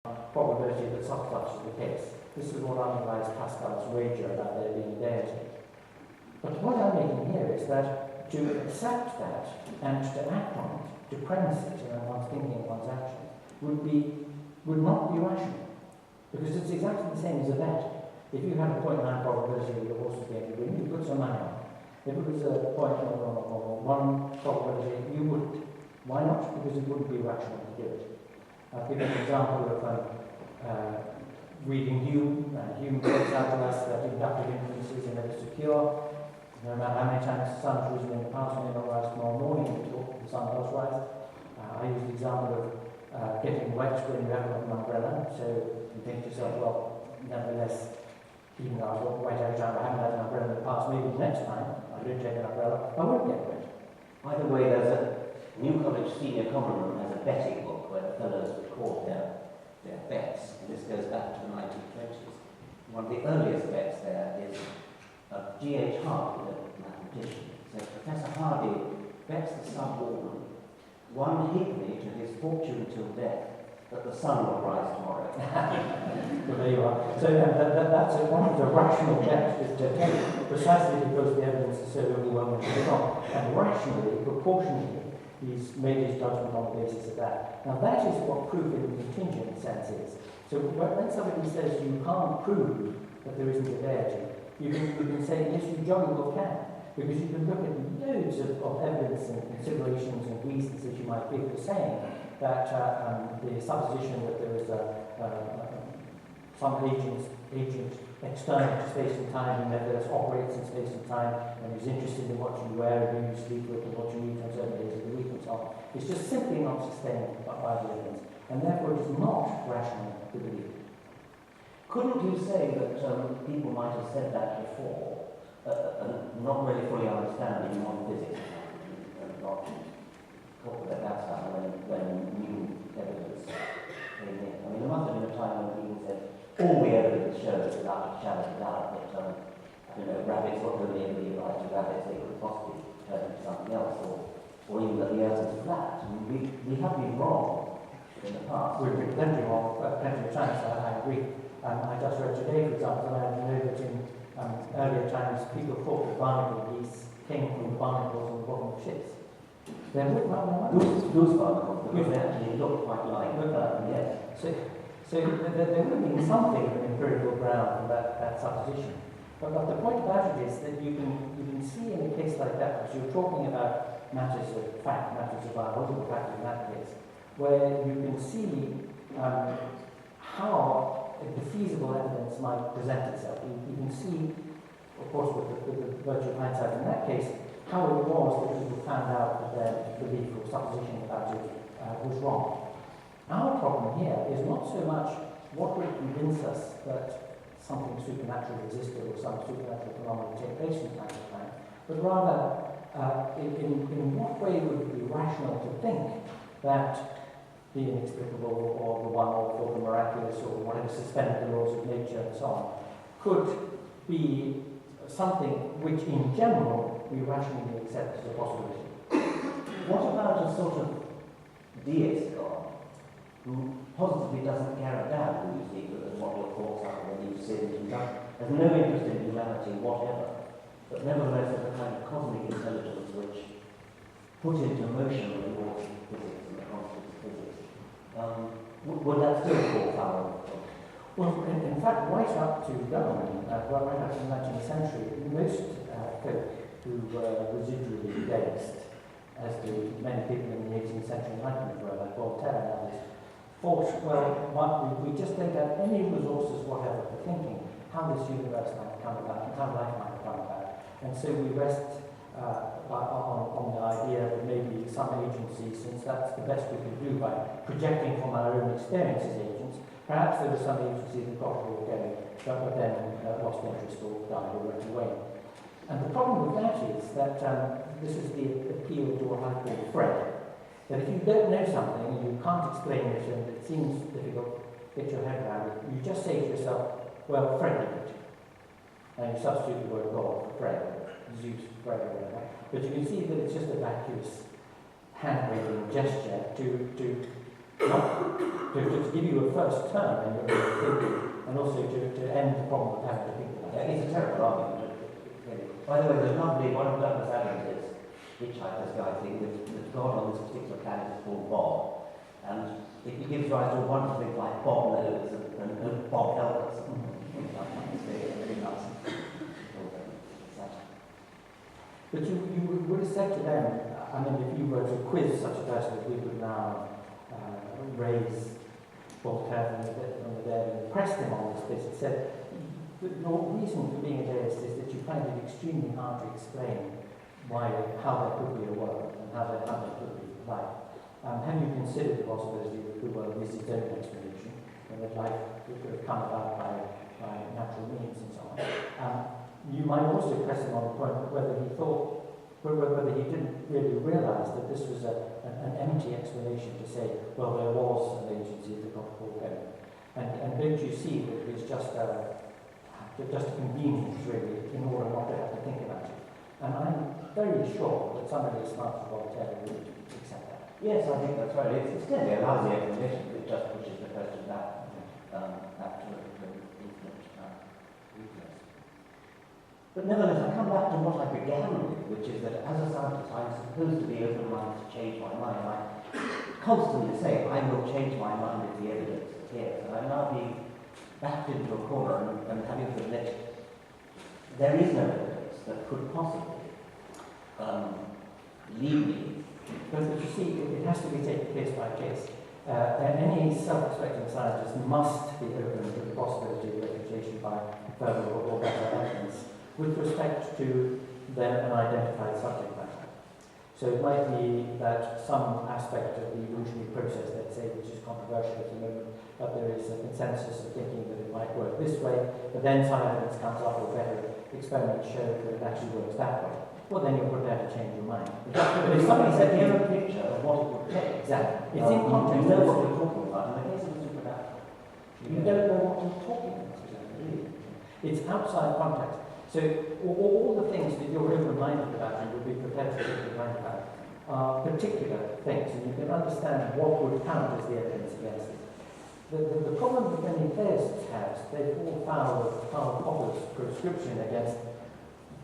probability that such is the case. This is what underlies Pascal's wager about there being a deity. But the point I'm making here is that to accept that and to act on it, to premise it in one's thinking and one's action, would not be rational. Because it's exactly the same as a bet. If you had a 0.9 probability that your horse was going to win, you put some money on it. If it was a 0.1 probability, you wouldn't. Why not? Because it wouldn't be rational to do it. I'll give an example of reading Hume. Hume points out to us that inductive inferences are never secure. No matter how many times the sun's risen in the past, may not rise tomorrow morning until the sun does rise. I use the example of getting wet when you haven't got an umbrella. So you think to yourself, well, nevertheless, even though I've got wet every time, I haven't had an umbrella in the past, maybe next time I don't take an umbrella, I won't get wet. By the way, there's a New College Senior Common Room has a betting book where the fellows record their bets, and this goes back to the 1920s. One of the earliest bets there is of G.H. Hardy, the mathematician. So Professor Hardy bets the sub-warman one halfpenny to his fortune till death that the sun will rise tomorrow. Well, there you are. So that's one of the rational bets to take, precisely because the evidence is so overwhelmingly strong. And rationally, proportionally, he's made his judgment on the basis of that. Now that is what proof in the contingent sense is. So when somebody says you can't prove that there isn't a deity, you can say, yes, you jolly well can. Because you can look at loads of evidence and considerations and reasons that you might give for saying that the supposition that there is some agent external to space and time, and that operates in space and time, and is interested in what you wear and who you sleep with and what you eat on certain days of the week and so on. It's just simply not sustained by the evidence, and therefore it is not rational to believe it. Couldn't you say that people might have said that before, not really fully understanding modern physics and not talking about that stuff when new evidence came in? I mean, there must have been a time when people said, all the evidence shows without a shadow of doubt that, I don't know, rabbits not really anybody right to rabbits, they could possibly turn into something else, or even that the earth is flat. I mean, we have been wrong in the past. We've been plenty wrong, plenty of times, I agree. I just read today, for example, that I know that in earlier times people thought that barnacle geese came from the barnacles on the bottom of ships. They're Goose barnacles, because they actually look quite like yes. So there would have been something of empirical ground for that supposition. But the point about it is that you can see in a case like that, because you're talking about matters of fact, matters of biological fact in that case, where you can see how the feasible evidence might present itself. You can see, of course, with the virtue of hindsight in that case, how it was that people found out that their belief or supposition about it was wrong. Our problem here is not so much what would convince us that something supernatural existed or some supernatural phenomenon take place from time to time, but rather in what way would it be rational to think that the inexplicable or the one-off or the miraculous or whatever suspended the laws of nature and so on could be something which in general we rationally accept as a possibility. What about a sort of deist God who positively doesn't care a damn who you speak with and what your thoughts are when you sin and has no interest in humanity whatever, but nevertheless has a kind of cosmic intelligence which put into motion the laws of physics and the constants of physics? Would that still fall foul? Well, in fact, right up to Darwin, right up to the 19th century, most folk who were residually deist, as do many people in the 18th century Enlightenment were, like Voltaire and others, thought, well, we just don't have any resources whatever for thinking how this universe might come about and how life might come about. And so we rest on the idea that maybe some agency, since that's the best we can do by projecting from our own experience as agents, perhaps there was some agency that got it all going, but then lost interest or died or went away. And the problem with that is that this is the appeal to what I call Fred. That if you don't know something and you can't explain it and it seems difficult to get your head around it, you just say to yourself, well, Fred did it. And you substitute the word God for Fred, Zeus, Fred, or whatever. But you can see that it's just a vacuous hand-waving gesture to not to give you a first term in your thinking, and also to end the problem of having to think about it. It's a terrible argument. By the way, there's lovely, one of Douglas Adams' hitchhiker's guide thing that God on this particular planet is called Bob, and it gives rise to wonderful things like Bob knows and Bob help us. It's very nice. But you would have said to them, I mean, if you were to quiz such a person as we would now raise Voltaire from the dead and press him on this basis, said, your reason for being a deist is that you find it extremely hard to explain how there could be a world and how there could be life. Have you considered the possibility that the world is its own explanation and that life could have come about by natural means and so on? You might also press him on the point whether he didn't really realise that this was an empty explanation to say, well, there was an agency that got called going. And don't you see that it's just a convenience, really, in order not to have to think about it? And I'm very sure that somebody as smart as Voltaire would accept that. Yes, I think that's right. It's clearly a lousy explanation, but it just pushes the question back to infinite weakness. But nevertheless, I come back to what I began with, which is that as a scientist, I'm supposed to be open-minded to change my mind. I constantly say, I will change my mind if the evidence appears. And I'm now being backed into a corner and having to admit there is no evidence that could possibly lead me. But you see, it has to be taken case by case. And any self-respecting scientist must be open to the possibility of refutation by further or better evidence with respect to then an identified subject matter. So it might be that some aspect of the evolutionary process, let's say, which is controversial at the moment, but there is a consensus of thinking that it might work this way, but then some evidence comes up or better experiments show that it actually works that way. Well, then you're prepared to change your mind. But if somebody said, here's a picture of what it would take, exactly. It's in context. You know what you're talking about, and the case of supernaturals. You don't know what you're talking about, really. It's outside context. So all the things that you're open-minded about and would be prepared to take your mind about are particular things, and you can understand what would count as the evidence against it. The problem that many theists have, they fall foul of Karl Popper's prescription against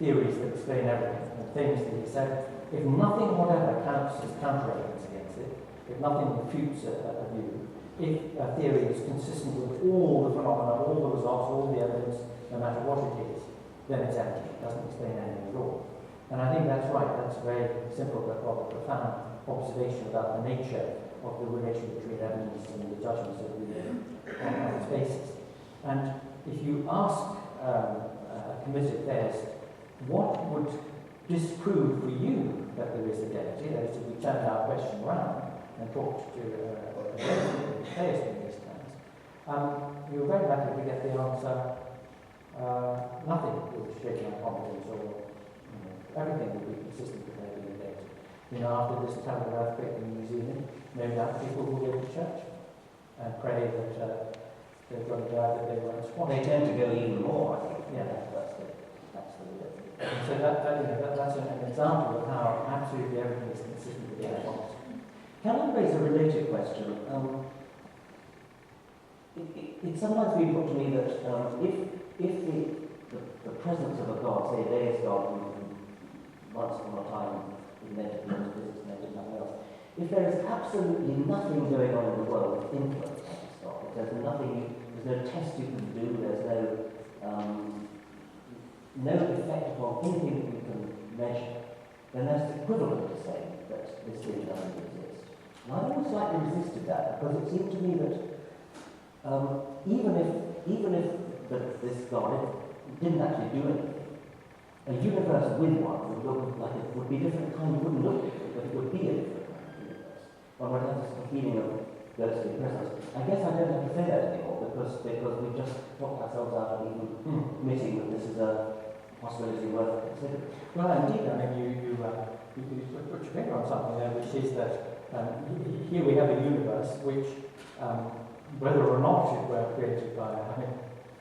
theories that explain everything, and things that he said, if nothing whatever counts as counter-evidence against it, if nothing refutes a view, if a theory is consistent with all the phenomena, all the results, all the evidence, no matter what it is, then it's empty. It doesn't explain anything at all. And I think that's right. That's a very simple but rather profound observation about the nature of the relation between evidence and the judgments that we make on its basis. And if you ask a committed theist, what would disprove for you that there is a deity, that is, if we turned our question around and talked to a theist in these terms, you're very likely to get the answer, nothing would shake my confidence, or everything would be consistent with their being a deity. After this terrible earthquake in New Zealand, no doubt people will go to church and pray that they've got a God that they were once. They tend to go even more, I think. Yeah. That's the and so that's an example of how absolutely everything is consistent with the evidence. Can I raise a related question? It's sometimes been put to me that if the presence of a God, say a deist God who once upon a time invented physics, invented nothing else, if there is absolutely nothing going on in the world that influences this God, if there's nothing, there's no test you can do, there's no effect upon anything that you can measure, then that's equivalent to saying that this thing doesn't exist. And I've always slightly resisted that, because it seemed to me that even if this God didn't actually do anything, a universe with one would look like it would be different kind. It wouldn't look different, but it would be a different kind of universe. One would have this feeling of ghostly presence. I guess I don't have to say that anymore, because we just talked ourselves out of even admitting that this is a possibility worth considering. Well, indeed, I mean, you put your finger on something there, which is that here we have a universe which, whether or not it were created by,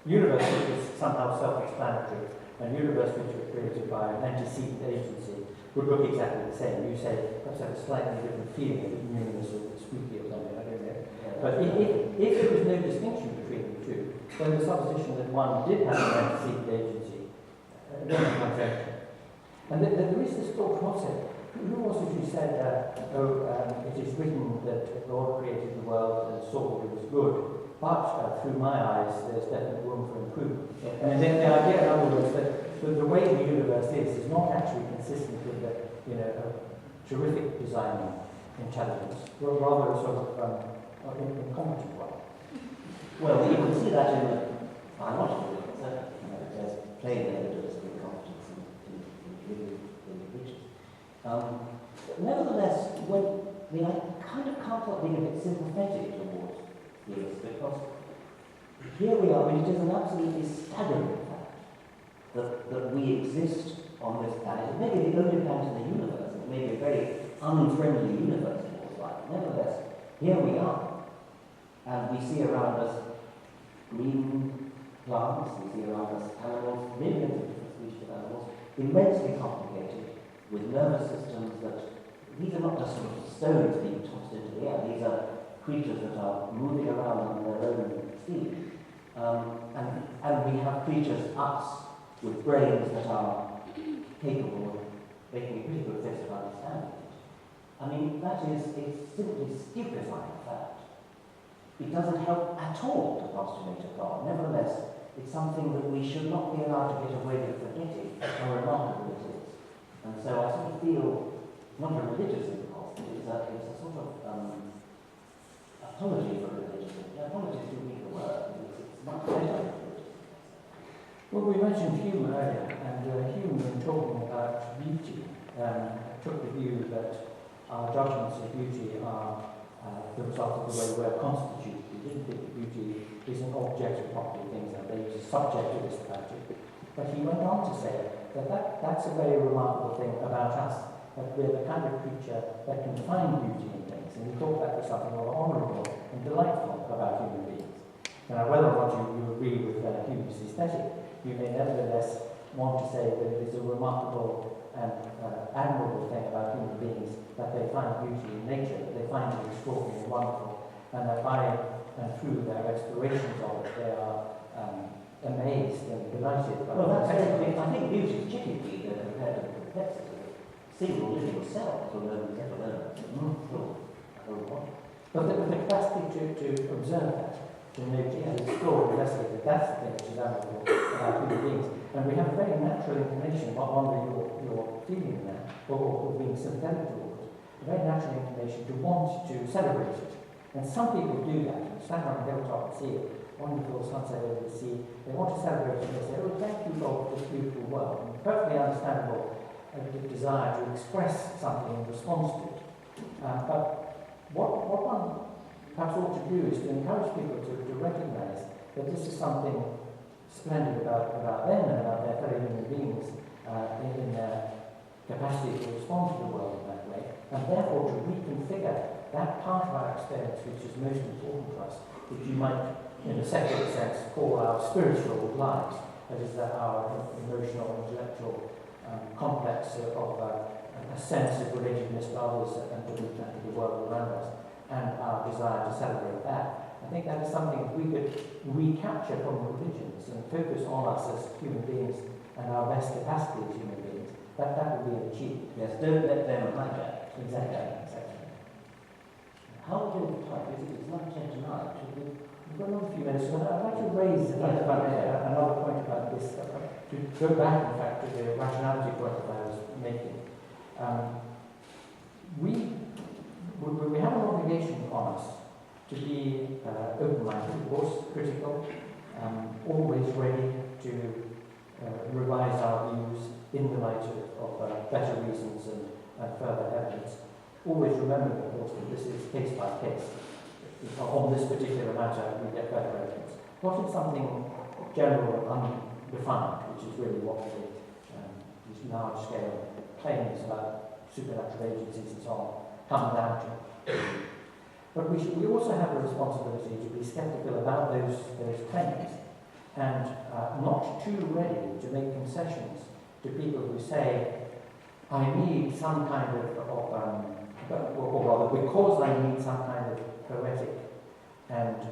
universe which is somehow self-explanatory, and universe which was created by an antecedent agency would look exactly the same. You say, perhaps have a slightly different feeling of newness or spooky or something, I don't know. But if there was no distinction between the two, then the supposition that one did have an antecedent agency then becomes empty. And there is this thought also. Who was it who said, it is written that God created the world and saw that it was good, but through my eyes there's definite room for improvement. And then the idea, in other words, that the way the universe is not actually consistent with the, a terrific designing intelligence, but rather a sort of incompetent one. Well, you can see that in the biological research. There's plain evidence of incompetence in living creatures. Nevertheless, I kind of can't help being a bit sympathetic towards this, because here we are, it is an absolutely staggering fact that we exist on this planet. It may be the only planet in the universe, it may be a very unfriendly universe towards life. Nevertheless, here we are, and we see around us green plants, we see around us animals, millions of different species of animals, immensely complicated, with nervous systems that, these are not just sort of stones being tossed into the air, these are creatures that are moving around on their own speed. And we have creatures, us, with brains that are capable of making a pretty good fist of understanding it. I mean, that is a simply stupefying fact. It doesn't help at all to postulate a God. Nevertheless, it's something that we should not be allowed to get away with forgetting how remarkable it is. And so I sort of feel, not a religious impulse, but it's a sort of apology for religion. Apology is too big a word, because it's much better than religion. Well, we mentioned Hume earlier, and Hume, in talking about beauty, took the view that our judgments of beauty are the result of the way we're constituted. He didn't think that beauty is an objective property, things like that. There was a subjectivist about it. But he went on to say that's a very remarkable thing about us, that we're the kind of creature that can find beauty in things. And he thought that was something rather honourable and delightful about human beings. Now, whether or not you agree with Hume's aesthetic, you may nevertheless want to say that it is a remarkable and admirable thing about human beings that they find beauty in nature, that they find it extraordinary and wonderful, and that by and through their explorations of it, they are amazed and delighted. Well, that's very, I think beauty is chicken-feed compared to the complexity of single living cells, let alone But the capacity to observe that, to notice, to explore, investigate, that's the thing which is admirable about human beings. And we have a very natural inclination, not one that you're feeling there, or being sympathetic towards, a very natural inclination to want to celebrate it. And some people do that, stand on a hilltop and see a wonderful sunset over the sea. They want to celebrate it, and they say, oh, thank you, God, for this beautiful world. And perfectly understandable desire to express something in response to it. But what one perhaps ought to do is to encourage people to recognise that this is something splendid about them and about their fellow human beings in their capacity to respond to the world in that way, and therefore to reconfigure that part of our experience which is most important to us, which you might, in a secular sense, call our spiritual lives, that is, our emotional, intellectual complex of a sense of relatedness to others and to the world around us, and our desire to celebrate that. I think that is something that we could recapture from religions and focus on us as human beings and our best capacity as human beings. That would be achieved. Yes, don't let them hijack. Exactly. How do we type? It's not 10 to 9. We've got another few minutes. So I'd like to raise another point about this, to go back, in fact, to the rationality point that I was making. We have an obligation on us to be open-minded, of course, critical, always ready to revise our views in the light of better reasons and further evidence. Always remember, of course, that this is case by case. On this particular matter, we get better evidence. Not in something general and undefined, which is really what these large-scale claims about supernatural agencies and so on come down to. But we also have a responsibility to be sceptical about those claims and not too ready to make concessions to people who say, I need some kind of or rather, because I need some kind of poetic and